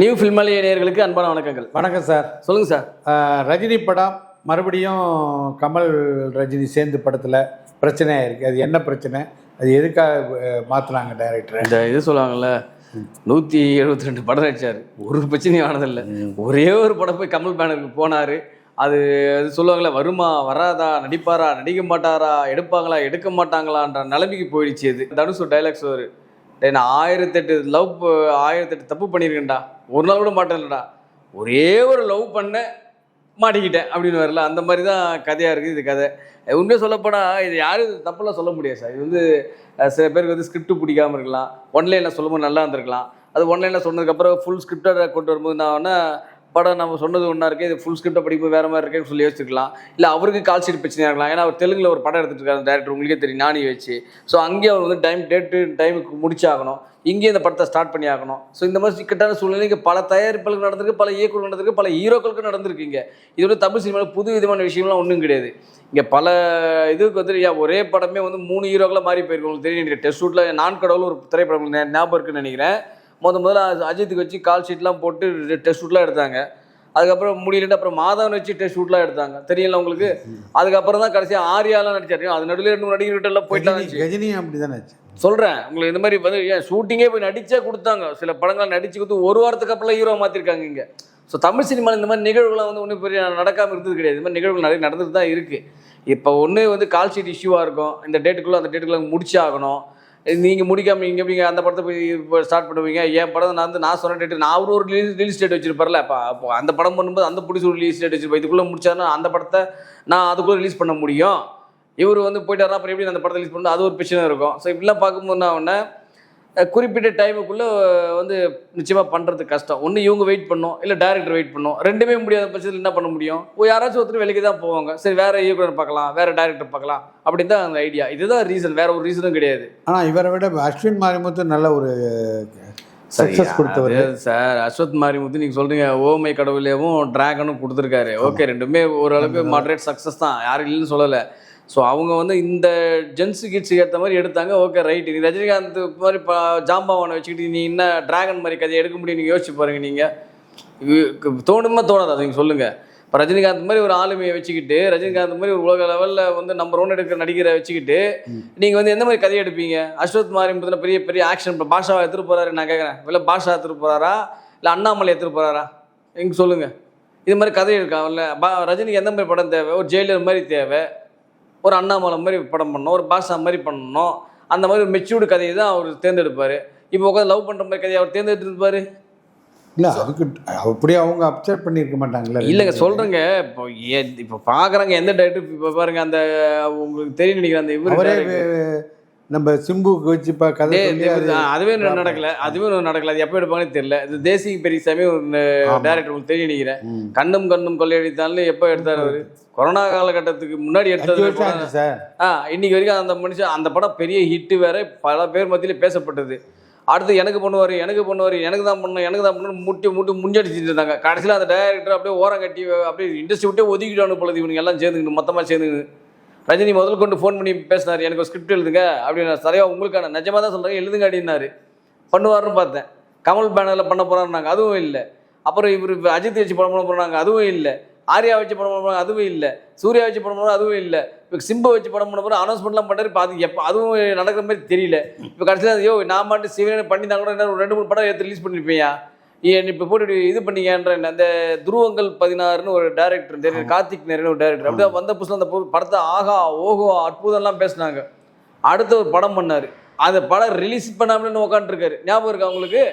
New ஃபில்மாலிய நேயர்களுக்கு அன்பான வணக்கங்கள். வணக்கம் சார். சொல்லுங்கள் சார். ரஜினி படம் மறுபடியும் கமல் ரஜினி சேர்ந்து படத்தில் பிரச்சனையாக இருக்குது. அது என்ன பிரச்சனை, அது எதுக்காக மாற்றினாங்க டைரக்டர்? இந்த இது சொல்லுவாங்கள்ல, 172 படம் நடிச்சார், ஒரு பிரச்சனையும் ஆனதில்லை. ஒரே ஒரு படம் போய் கமல் பேனருக்கு போனார். அது சொல்லுவாங்களே, வருமா வராதா, நடிப்பாரா நடிக்க மாட்டாரா, எடுப்பாங்களா எடுக்க மாட்டாங்களான்ற நிலைமைக்கு போயிடுச்சு. அது தனுஷ் டைலாக்ஸ் ஒரு நான் 1008 தப்பு பண்ணியிருக்கேன்டா, ஒரு நாள் கூட மாட்டேன்லடா, ஒரே ஒரு லவ் பண்ண மாட்டிக்கிட்டேன் அப்படின்னு வரல. அந்த மாதிரி தான் கதையாக இருக்குது இது கதை. உண்மையாக சொல்லப்போனால் இது யாரும் தப்பெல்லாம் சொல்ல முடியாது சார். இது வந்து சில பேருக்கு வந்து ஸ்கிரிப்ட் பிடிக்காமல் இருக்கலாம், ஒன்லைனில் சொல்லும்போது நல்லா இருந்திருக்கலாம். அது ஒன்லைனில் சொன்னதுக்கப்புறம் ஃபுல் ஸ்கிரிப்டை கொண்டு வரும்போது நான் வேணா படம் நம்ம சொன்னது ஒன்றா இருக்குது, இது ஃபுல் ஸ்கிரிப்டை படிக்கும்போது வேறு மாதிரி இருக்குன்னு சொல்லி யோசிச்சிருக்கலாம். இல்லை அவருக்கு கால் ஷீட் பிரச்சனையாக இருக்கலாம். ஏன்னா அவர் தெலுங்கில் ஒரு படம் எடுத்துகிட்டு இருக்காரு டேரக்டர், உங்களுக்கே தெரியும், நானி வச்சு. ஸோ அங்கேயே அவர் வந்து டைமுக்கு முடிச்சாகணும், இங்கேயே இந்த படத்தை ஸ்டார்ட் பண்ணி ஆகணும். ஸோ இந்த மாதிரி சிக்கட்டான சூழ்நிலைக்கு பல தயாரிப்புகளுக்கு நடந்திருக்கு, பல இயக்குநர்கள் நடந்திருக்கு, பல ஹீரோக்களுக்கு நடந்திருக்கீங்க. இதோட தமிழ் சினிமாவில் புது விதமான விஷயம்லாம் ஒன்றும் கிடையாது. இங்கே பல இதுக்கு வந்து ஒரே படமே வந்து 3 ஹீரோக்களாக மாறி போயிருக்கு. உங்களுக்கு தெரியும், டெஸ்ட் ஷூட்டில் நான் கடவுள் ஒரு திரைப்படம் ஞாபகம் இருக்குன்னு நினைக்கிறேன். முதல்ல அஜித்துக்கு வச்சு கால் ஷீட்லாம் போட்டு டெஸ்ட் ஷூட்லாம் எடுத்தாங்க. அதுக்கப்புறம் முடியலட்டு அப்புறம் மாதவன் வச்சு டெஸ்ட் ஷூட்லாம் எடுத்தாங்க, தெரியல உங்களுக்கு. அதுக்கப்புறம் தான் கடைசியாக ஆரியாலாம் நடிச்சாரு. அது நடுவில் 2 நடிகர்கிட்டலாம் போயிட்டாங்க. கஜினி அப்படி தானே சொல்கிறேன் உங்களுக்கு. இந்த மாதிரி வந்து ஏன் ஷூட்டிங்கே போய் நடிச்சே கொடுத்தாங்க. சில படங்கள் நடிச்சு கொடுத்து ஒரு வாரத்துக்கு அப்புறம் ஹீரோ மாற்றிருக்காங்க இங்கே. ஸோ தமிழ் சினிமாவில் இந்த மாதிரி நிகழ்வுகள்லாம் வந்து ஒன்றும் பெரிய நடக்காமல் இருந்தது கிடையாது. இந்த மாதிரி நிகழ்வுகள் நிறைய நடந்துட்டு தான் இருக்குது. இப்போ ஒன்று வந்து கால் ஷீட் இஷ்யூவாக இருக்கும், இந்த டேட்டுக்குள்ளே அந்த டேட்டுக்குள்ளே முடிச்சாகணும். நீங்கள் முடிக்காமல் நீங்கள் எப்படிங்க அந்த படத்தை போய் இப்போ ஸ்டார்ட் பண்ணுவீங்க? என் படம் நான் சொன்ன டேட்டு, நான் ஒரு ரிலீஸ் டேட் வச்சுருப்பார்ல. அப்போ அந்த படம் பண்ணும்போது அந்த பிடிச்சி ஒரு ரிலீஸ் டேட் வச்சுருப்பேன். இதுக்குள்ளே முடிச்சாருன்னா அந்த படத்தை நான் அதுக்குள்ளே ரிலீஸ் பண்ண முடியும். இவர் வந்து போயிட்டாருன்னா அப்புறம் எப்படி அந்த படத்தை ரிலீஸ் பண்ணணும், அது ஒரு பிரச்சனை இருக்கும். ஸோ இப்படிலாம் பார்க்கும்போது நான் ஒன்று குறிப்பிட்ட டைமுக்குள்ளே வந்து நிச்சயமாக பண்ணுறது கஷ்டம். ஒன்று இவங்க வெயிட் பண்ணணும், இல்லை டைரக்டர் வெயிட் பண்ணணும். ரெண்டுமே முடியாத பட்சத்தில் என்ன பண்ண முடியும்? யாராச்சும் ஒருத்தர் வேலைக்கு தான் போவாங்க. சரி, வேறு இயக்குனர் பார்க்கலாம், வேறு டைரக்டர் பார்க்கலாம் அப்படின்னு தான் அந்த ஐடியா. இதுதான் ரீசன், வேறு ஒரு ரீசனும் கிடையாது. ஆனால் இவரை விட அஸ்வின் மாரிமுத்து நல்ல ஒரு சக்ஸஸ் கொடுத்தவர் சார். அஸ்வத் மாரிமுத்து நீங்கள் சொல்கிறீங்க, ஓமை கடவுளேவும் டிராகனும் கொடுத்துருக்காரு. ஓகே, ரெண்டுமே ஓரளவுக்கு மாடரேட் சக்ஸஸ் தான், யாரும் இல்லைன்னு சொல்லலை. ஸோ அவங்க வந்து இந்த ஜென்ஸு கிட்ஸுக்கு ஏற்ற மாதிரி எடுத்தாங்க. Okay right. நீ ரஜினிகாந்த் மாதிரி ஜாம்பாவானை வச்சுக்கிட்டு நீ என்ன டிராகன் மாதிரி கதையை எடுக்க முடியும்? நீங்கள் யோசிச்சு பாருங்கள். நீங்கள் தோணுமா தோணாது அது நீங்கள் சொல்லுங்கள். இப்போ ரஜினிகாந்த் மாதிரி ஒரு ஆளுமையை வச்சுக்கிட்டு, ரஜினிகாந்த் மாதிரி ஒரு உலக லெவலில் வந்து நம்பர் 1 எடுக்கிற நடிகரை வச்சுக்கிட்டு நீங்கள் வந்து எந்த மாதிரி கதையை எடுப்பீங்க? அஸ்வத் மாரிமுத்துல பெரிய பெரிய ஆக்ஷன் இப்போ பாஷாவை எடுத்துகிட்டு போகிறாரு. நான் கேட்குறேன், இல்லை பாஷா எடுத்துகிட்டு போகிறாரா, இல்லை அண்ணாமலை எடுத்துகிட்டு போகிறாரா? எங்கே சொல்லுங்கள். இது மாதிரி கதை எடுக்காமல்ல. ரஜினிக்கு எந்த மாதிரி படம் தேவை? ஒரு ஜெயிலர் மாதிரி தேவை, ஒரு அண்ணாமலை மாதிரி படம் பண்ணணும், ஒரு பாஷா மாதிரி பண்ணணும். அந்த மாதிரி ஒரு மெச்சூர்டு கதையை தான் அவர் தேர்ந்தெடுப்பார். இப்போ உட்காந்து லவ் பண்ணுற மாதிரி கதையை அவர் தேர்ந்தெடுத்துருப்பார். இல்லை, அதுக்கு அப்படியே அவங்க அப்செட் பண்ணியிருக்க மாட்டாங்களா? இல்லைங்க, சொல்கிறேங்க. இப்போ பார்க்குறாங்க எந்த டைரக்டர். இப்போ பாருங்க, அந்த உங்களுக்கு தெரியும் நினைக்கிறேன், அந்த இவர் நம்ம சிம்புக்கு வச்சு கதை அதுவே நடக்கல. அது எப்போ எடுப்பாங்கன்னு தெரியல. இது தேசிய பெரியசாமி ஒரு டைரக்டர், உங்களுக்கு தெரியும் நினைக்கிறேன். கண்ணும் எப்போ எடுத்தார் அவர்? கொரோனா காலகட்டத்துக்கு முன்னாடி எடுத்தது. இன்னைக்கு வரைக்கும் அந்த மனுஷன், அந்த படம் பெரிய ஹிட்டு வேற, பல பேர் மத்தியில பேசப்பட்டது. அடுத்து எனக்கு பண்ணுவார், எனக்கு தான் பண்ணணும் முட்டி முஞ்சடிச்சுட்டு இருந்தாங்க. கடைசியில் அந்த டைரக்டர் அப்படியே ஓரம் கட்டி அப்படியே இண்டஸ்ட்ரி விட்டே ஒதுக்கிட்டு போலது. இவனுங்க எல்லாம் சேர்ந்துக்கணும், மொத்தமாக சேர்ந்துக்கணும். ரஜினி முதல் கொண்டு ஃபோன் பண்ணி பேசினார், எனக்கு ஒரு ஸ்கிரிப்ட் எழுதுங்க அப்படின்னு. சரியாக உங்களுக்கான நிஜமாக தான் சொல்கிறேன், எழுதுங்க அப்படின்னாரு. பண்ணுவார்னு பார்த்தேன். கமல் பேனரில் பண்ண போகிறாருனாங்க, அதுவும் இல்லை. அப்புறம் இவர் அஜித் வச்சு படம் பண்ண போகிறாங்க, அதுவும் இல்லை. ஆர்யா வச்சு படம் பண்ண போகிறாங்க, அதுவும் இல்லை. சூர்யா வச்சு படம் பண்ண அதுவும் இல்லை. இப்போ சிம்பு வச்சு படம் பண்ண போகிற அனௌன்ஸ்மெண்ட்லாம் பண்ணுறாரு. இப்போ அது எப்போ அதுவும் நடக்கிற மாதிரி தெரியல. இப்போ கடைசியில் நான் மாட்டு சிவனே பண்ணி தான் கூட ஒரு 2-3 படம் எடுத்து ரிலீஸ் பண்ணியிருப்பேயா? இப்போ போட்டு இது பண்ணிங்கன்ற. அந்த துருவங்கள் 16ன்னு ஒரு டைரக்டர் தெரியும், கார்த்திக் நேரன்னு ஒரு டைரக்டர். அப்படியே வந்த புதுசில் அந்த படத்தை ஆகா ஓஹோ அற்புதம்லாம் பேசினாங்க. அடுத்த ஒரு படம் பண்ணார், அந்த படம் ரிலீஸ் பண்ணாமன்னு உட்காந்துருக்காரு. ஞாபகம் இருக்கா உங்களுக்கு?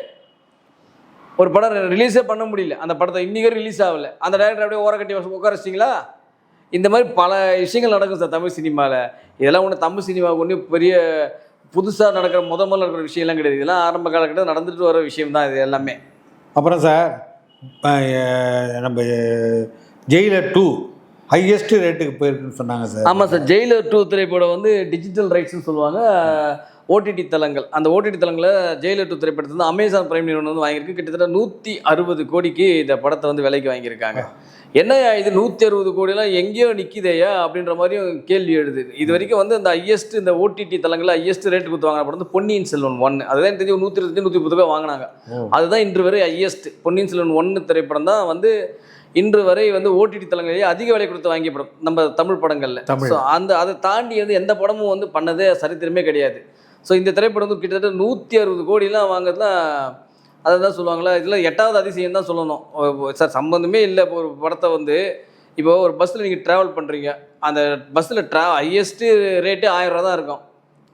ஒரு படம் ரிலீஸே பண்ண முடியல, அந்த படத்தை இன்றைக்கி ரிலீஸ் ஆகலை. அந்த டைரக்டர் அப்படியே ஓரக்கட்டி உட்கார வச்சிங்களா? இந்த மாதிரி பல விஷயங்கள் நடக்கும் சார் தமிழ் சினிமாவில். இதெல்லாம் ஒன்று தமிழ் சினிமாவுக்கு ஒன்றும் பெரிய புதுசாக நடக்கிற முதல்ல நடக்கிற விஷயம்லாம் கிடையாது. இதெல்லாம் ஆரம்ப காலகட்டத்தில் நடந்துட்டு வர விஷயம் தான் இது எல்லாமே. அப்புறம் சார், நம்ம ஜெயிலர் 2 ஹையஸ்ட் ரேட்டுக்கு போயிருக்குன்னு சொன்னாங்க சார். ஆமாம் சார். ஜெயிலர் 2 திரைப்படம் வந்து டிஜிட்டல் ரைட்ஸ்ன்னு சொல்லுவாங்க. ஓடிடி தளங்கள், அந்த ஓடிடி தளங்களில் ஜெயிலர் 2 திரைப்படத்தை வந்து அமேசான் பிரைம் நிறுவனம் வந்து வாங்கியிருக்கு. கிட்டத்தட்ட 160 கோடிக்கு இந்த படத்தை வந்து விலைக்கு வாங்கியிருக்காங்க. என்னையா இது 160 கோடிலாம் எங்கேயோ நிற்கிதேயா அப்படின்ற மாதிரியும் கேள்வி எழுது. இது வரைக்கும் வந்து இந்த ஹையஸ்ட் இந்த ஓடிடி தளங்களில் ஹையஸ்ட் ரேட் கொடுத்து வாங்கின படம் வந்து பொன்னியின் செல்வன் 1. அதுதான் தெரிஞ்சு 120 130 வாங்கினாங்க. அதுதான் இன்று வரை ஹையஸ்ட். பொன்னியின் செல்வன் 1 திரைப்படம் தான் வந்து இன்று வரை வந்து ஓடிடி தளங்களிலேயே அதிக விலை கொடுத்து வாங்கிய படம் நம்ம தமிழ் படங்களில். ஸோ அதை தாண்டி வந்து எந்த படமும் வந்து பண்ணதே சரித்திரமே கிடையாது. ஸோ இந்த திரைப்படம் வந்து கிட்டத்தட்ட 160 கோடிலாம் வாங்குறதுலாம் அதை தான் சொல்லுவாங்களா, இதில் 8வது அதிசயம் தான் சொல்லணும் சார். சம்மந்தமே இல்லை. இப்போ ஒரு படத்தை வந்து இப்போ ஒரு பஸ்ஸில் நீங்கள் ட்ராவல் பண்ணுறீங்க, அந்த பஸ்ஸில் ஹையஸ்ட்டு ரேட்டு 1000 ரூபா தான் இருக்கும்,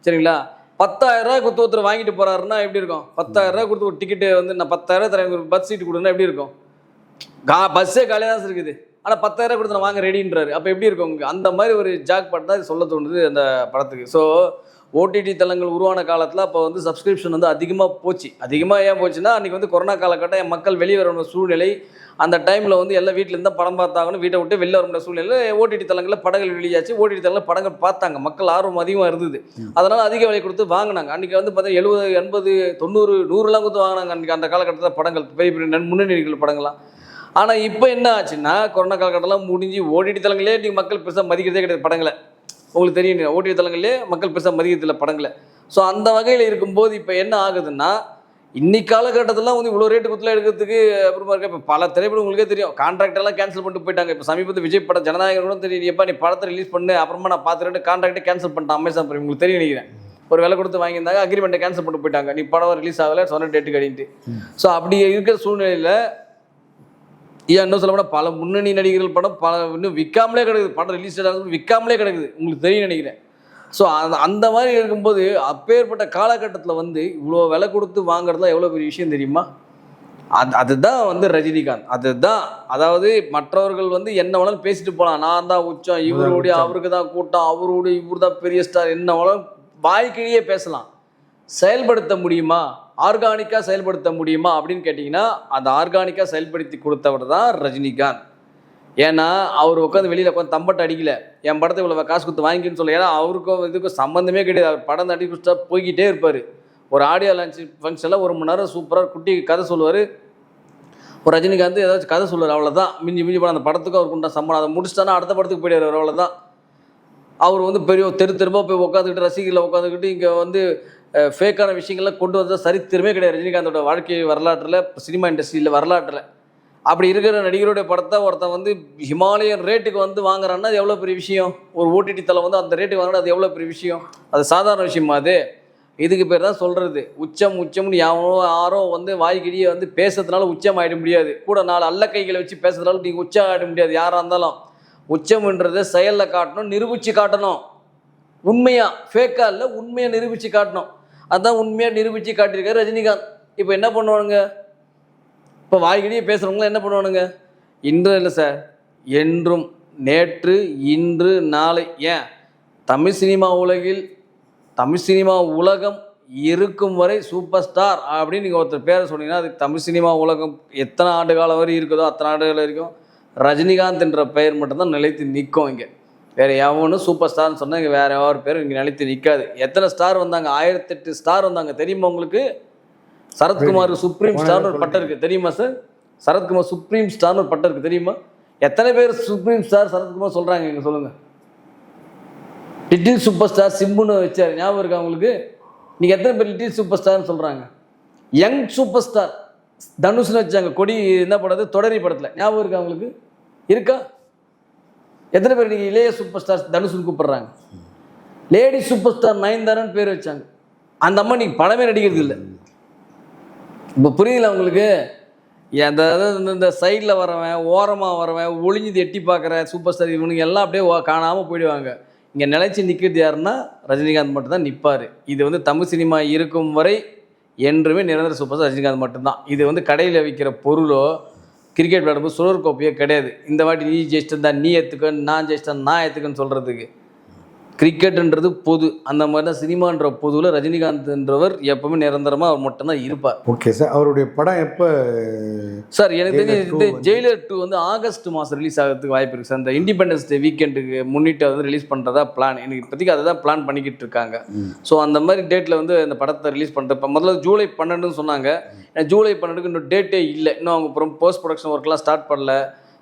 சரிங்களா? 10,000 ரூபா கொடுத்து ஒருத்தர் வாங்கிட்டு போகிறாருன்னா எப்படி இருக்கும்? 10,000 ரூபா கொடுத்து ஒரு டிக்கெட்டு வந்து நான் 10,000 தரேன் ஒரு பஸ் சீட்டு கொடுன்னா எப்படி இருக்கும்? பஸ்ஸே காலியாக தான் இருக்குது, ஆனால் 10,000 கொடுத்து நான் வாங்க ரெடின்றாரு. அப்போ எப்படி இருக்கும் உங்களுக்கு? அந்த மாதிரி ஒரு ஜாக் பாட் தான் சொல்ல தோணுது அந்த படத்துக்கு. ஸோ ஓடிடி தளங்கள் உருவான காலத்தில் அப்போ வந்து சப்ஸ்கிரிப்ஷன் வந்து அதிகமாக போச்சு. அதிகமாக ஏன் போச்சுன்னா அன்றைக்கி வந்து கொரோனா காலகட்டம், என் மக்கள் வெளியே வர சூழ்நிலை. அந்த டைமில் வந்து எல்லாம் வீட்டில் இருந்தால் படம் பார்த்தாங்கன்னு வீட்டை விட்டு வெளில வர சூழ்நிலையில் ஓடிடி தளங்களில் படங்கள் வெளியாச்சு. ஓடிடி தளங்களில் படங்கள் பார்த்தாங்க, மக்கள் ஆர்வம் அதிகமாக இருந்தது. அதனால் அதிக விலை கொடுத்து வாங்கினாங்க. அன்றைக்கி வந்து பார்த்தீங்கன்னா 70 80 90 100லாம் கொடுத்து வாங்கினாங்க அன்றைக்கி அந்த காலகட்டத்தில் படங்கள், பெரிய பெரிய முன்னணிகள் படங்கள்லாம். ஆனால் இப்போ என்ன ஆச்சுன்னா கொரோனா காலகட்டம்லாம் முடிஞ்சு ஓடிடி தளங்களே நீங்கள் மக்கள் பெருசாக மதிக்கிறதே கிடையாது படங்களை. உங்களுக்கு தெரியும், ஓடிடி தளங்களே மக்கள் பெருசாக மதிக்கிறதில்ல படங்களை. ஸோ அந்த வகையில் இருக்கும்போது இப்போ என்ன ஆகுதுன்னா இன்னைக்கு காலகட்டத்திலாம் வந்து இவ்வளோ ரேட்டு குத்தில் எடுக்கிறதுக்கு அப்புறமா இருக்க இப்போ பல திரைப்படம் உங்களுக்கே தெரியும் கான்ட்ராக்டெல்லாம் கேன்சல் பண்ணிட்டு போயிட்டாங்க. இப்போ சமீபத்தில் விஜய் படம் ஜனநாயகம் கூட தெரியும், எப்போ நீ படத்தை ரிலீஸ் பண்ணு அப்புறமா நான் பார்த்துட்டு கான்ட்ராக்டே கேன்சல் பண்ணிட்டேன் அமேசான் பிரைம். உங்களுக்கு தெரியும் நினைக்கிறேன், ஒரு விலை கொடுத்து வாங்கியிருந்தாங்க, அக்ரிமெண்ட்டை கேன்சல் பண்ணிட்டு போயிட்டாங்க, நீ படம் ரிலீஸ் ஆகலை சொன்ன டேட்டுக்கு அடின்ட்டு. ஸோ அப்படி இருக்கிற சூழ்நிலையில் ஏன் இன்னும் சொல்ல போனால் பல முன்னணி நடிகர்கள் படம் பல இன்னும் விற்காமலே கிடக்குது, படம் ரிலீஸ் ஆகிறது விற்காமலே கிடக்குது, உங்களுக்கு தெரியும் நினைக்கிறேன். ஸோ அந்த மாதிரி இருக்கும்போது அப்பேற்பட்ட காலகட்டத்தில் வந்து இவ்வளோ விலை கொடுத்து வாங்குறதுலாம் எவ்வளோ பெரிய விஷயம் தெரியுமா? அதுதான் வந்து ரஜினிகாந்த். அதுதான், அதாவது மற்றவர்கள் வந்து என்ன வேணாலும் பேசிட்டு போகலாம், நான் தான் உச்சம், இவருடைய அவருக்கு தான் கூட்டம், அவருடைய இவர் தான் பெரிய ஸ்டார், என்ன வேணாலும் வாய்க்கிலேயே பேசலாம். செயல்படுத்த முடியுமா, ஆர்கானிக்காக செயல்படுத்த முடியுமா அப்படின்னு கேட்டிங்கன்னா அந்த ஆர்கானிக்காக செயல்படுத்தி கொடுத்தவர் தான் ரஜினிகாந்த். ஏன்னா அவர் உட்காந்து வெளியில் உட்காந்து தம்பட்டை அடிக்கல, என் படத்தை இவ்வளோ காசு கொடுத்து வாங்கின்னு சொல்ல. ஏன்னா அவருக்கும் இதுக்கும் சம்மந்தமே கிடையாது. அவர் படம் நடி கொடுத்தா போய்கிட்டே இருப்பார். ஒரு ஆடியோ லான்ச் ஃபங்க்ஷனில் 1 மணி நேரம் சூப்பராக குட்டி கதை சொல்லுவார். ஒரு ரஜினிகாந்த் ஏதாச்சும் கதை சொல்லுவார், அவ்வளோதான். மிஞ்சி போனால் அந்த படத்துக்கும் அவருக்கு உண்டா சம்பளம். அதை முடிச்சிட்டானா அடுத்த படத்துக்கு போயிடுவார், அவ்வளோதான். அவர் வந்து பெரிய தெருவா போய் உட்காந்துக்கிட்டு ரசிகர்களை உட்காந்துக்கிட்டு இங்கே வந்து ஃபேக்கான விஷயங்கள்லாம் கொண்டு வந்தால் சரித்திரமே கிடையாது ரஜினிகாந்தோட வாழ்க்கை வரலாற்றில், சினிமா இண்டஸ்ட்ரியில் வரலாற்றில். அப்படி இருக்கிற நடிகருடைய படத்தை ஒருத்தன் வந்து ஹிமாலயன் ரேட்டுக்கு வந்து வாங்குறான்னா அது எவ்வளோ பெரிய விஷயம். ஒரு ஓடிடி தளம் வந்து அந்த ரேட்டுக்கு வாங்கினா அது எவ்வளோ பெரிய விஷயம். அது சாதாரண விஷயமா? அது இதுக்கு பேர் தான் சொல்கிறது உச்சம்னு யாரோ வந்து வாய்க்கிடியே வந்து பேசுறதுனால உச்சம் ஆகிட முடியாது. கூட 4 அல்ல கைகளை வச்சு பேசுறதுனால நீங்கள் உச்சம் ஆகிட முடியாது. யாராக இருந்தாலும் உச்சம்ன்றதை செயலில் காட்டணும், நிரூபித்து காட்டணும். உண்மையாக ஃபேக்காக இல்லை, உண்மையாக நிரூபித்து காட்டணும். அதுதான் உண்மையாக நிரூபித்து காட்டியிருக்காரு ரஜினிகாந்த். இப்போ என்ன பண்ணுவானுங்க, இப்போ வாய்கிடியே பேசுகிறவங்களாம் என்ன பண்ணுவானுங்க, இன்று இல்லை சார் என்றும், நேற்று, இன்று, நாளை, ஏன் தமிழ் சினிமா உலகில் தமிழ் சினிமா உலகம் இருக்கும் வரை சூப்பர் ஸ்டார் அப்படின்னு நீங்கள் ஒருத்தர் பேரை சொன்னீங்கன்னா அதுக்கு தமிழ் சினிமா உலகம் எத்தனை ஆண்டு காலம் வரை இருக்குதோ அத்தனை ஆண்டுகள் வரைக்கும் ரஜினிகாந்த் என்ற பெயர் மட்டும்தான் நிலைத்து நிற்கும். இங்கே வேறு எவனும் சூப்பர் ஸ்டார்னு சொன்னால் இங்கே வேறு யார் பேரும் இங்கே நிலைத்து நிற்காது. எத்தனை ஸ்டார் வந்தாங்க? 1008 ஸ்டார் வந்தாங்க தெரியுமா உங்களுக்கு? சரத்குமார் சுப்ரீம் ஸ்டார்னு ஒரு பட்டம் இருக்குது தெரியுமா சார்? சரத்குமார் சுப்ரீம் ஸ்டார்னு ஒரு பட்டம் இருக்குது தெரியுமா? எத்தனை பேர் சுப்ரீம் ஸ்டார் சரத்குமார் சொல்கிறாங்க இங்கே சொல்லுங்கள். லிட்டில் சூப்பர் ஸ்டார் சிம்புன்னு வச்சார், ஞாபகம் இருக்கா உங்களுக்கு? நீங்கள் எத்தனை பேர் லிட்டில் சூப்பர் ஸ்டார்னு சொல்கிறாங்க? யங் சூப்பர் ஸ்டார் தனுஷ்னு வச்சாங்க, கொடி என்ன படத்து தொடரி படத்தில், ஞாபகம் இருக்கா உங்களுக்கு? இருக்கா? எத்தனை பேர் நீங்கள் இளைய சூப்பர் ஸ்டார் தனுஷ்னு கூப்பிட்றாங்க? லேடி சூப்பர் ஸ்டார் நயன்தாரான்னு பேர் வச்சாங்க. அந்த அம்மா நீங்கள் படமே நடிக்கிறது இல்லை. இப்போ புரியுதுல உங்களுக்கு? இந்த சைடில் வரவன், ஓரமாக வரவன், ஒளிஞ்சது எட்டி பார்க்குற சூப்பர் ஸ்டார் இவனுங்க எல்லாம் அப்படியே காணாமல் போயிடுவாங்க. இங்கே நிலைச்சி நிற்கிறது யாருன்னா ரஜினிகாந்த் மட்டும்தான் நிற்பார். இது வந்து தமிழ் சினிமா இருக்கும் வரை என்றுமே நிரந்தர சூப்பர் ஸ்டார் ரஜினிகாந்த் மட்டும்தான். இது வந்து கடையில் விற்கிற பொருளோ கிரிக்கெட் விளையாடும்போது சுழற் கோப்பையோ கிடையாது. இந்த வாட்டி நீ ஜெயிச்சிட்டு தான் நீ ஏற்றுக்க, நான் ஜெயிச்சிட்டேன் நான் ஏற்றுக்கன்னு சொல்கிறதுக்கு கிரிக்கெட்ன்றது பொது, அந்த மாதிரி தான் சினிமான்ற பொதுவில் ரஜினிகாந்த்ன்றவர் எப்பவுமே நிரந்தரமாக அவர் மட்டும்தான் இருப்பார். Okay sir. அவருடைய படம் எப்போ சார்? எனக்கு தெரிஞ்சு ஜெயிலர் 2 வந்து ஆகஸ்ட் மாதம் ரிலீஸ் ஆகிறதுக்கு வாய்ப்பு இருக்குது சார். இந்த இண்டிபெண்டன்ஸ் டே வீக்கெண்டுக்கு முன்னிட்டு வந்து ரிலீஸ் பண்ணுறதா பிளான். எனக்கு இப்போதைக்கு அதை தான் பிளான் பண்ணிக்கிட்டு இருக்காங்க. ஸோ அந்த மாதிரி டேட்டில் வந்து இந்த படத்தை ரிலீஸ் பண்ணுறது. இப்போ முதல்ல ஜூலை 12ன்னு சொன்னாங்க. ஜூலை 12க்கு இன்னும் டேட்டே இல்லை. இன்னும் அவங்க அப்புறம் போஸ்ட் ப்ரொடக்ஷன் ஒர்க்லாம் ஸ்டார்ட் பண்ணல.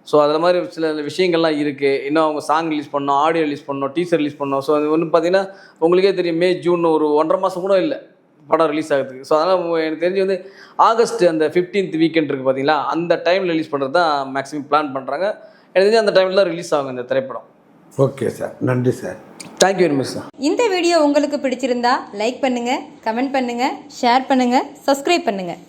ஸோ அதில் மாதிரி சில விஷயங்கள்லாம் இருக்குது. இன்னும் அவங்க சாங் ரிலீஸ் பண்ணோம், ஆடியோ ரிலீஸ் பண்ணோம், டீசர் ரிலீஸ் பண்ணோம். ஸோ அது வந்து பார்த்தீங்கன்னா உங்களுக்கே தெரியும், மே ஜூன் ஒரு 1.5 மாதம் கூட இல்லை படம் ரிலீஸ் ஆகிறதுக்கு. ஸோ அதனால் எனக்கு தெரிஞ்சு வந்து ஆகஸ்ட் அந்த 15th வீக்கெண்ட் இருக்குது பார்த்தீங்களா, அந்த டைமில் ரிலீஸ் பண்ணுறது தான் மேக்ஸிமம் பிளான் பண்ணுறாங்க. எனக்கு தெரிஞ்சு அந்த டைமில் தான் ரிலீஸ் ஆகும் இந்த திரைப்படம். ஓகே சார், நன்றி sir. Thank you very much sir. இந்த வீடியோ உங்களுக்கு பிடிச்சிருந்தா லைக் பண்ணுங்கள், கமெண்ட் பண்ணுங்கள், ஷேர் பண்ணுங்கள், சப்ஸ்கிரைப் பண்ணுங்கள்.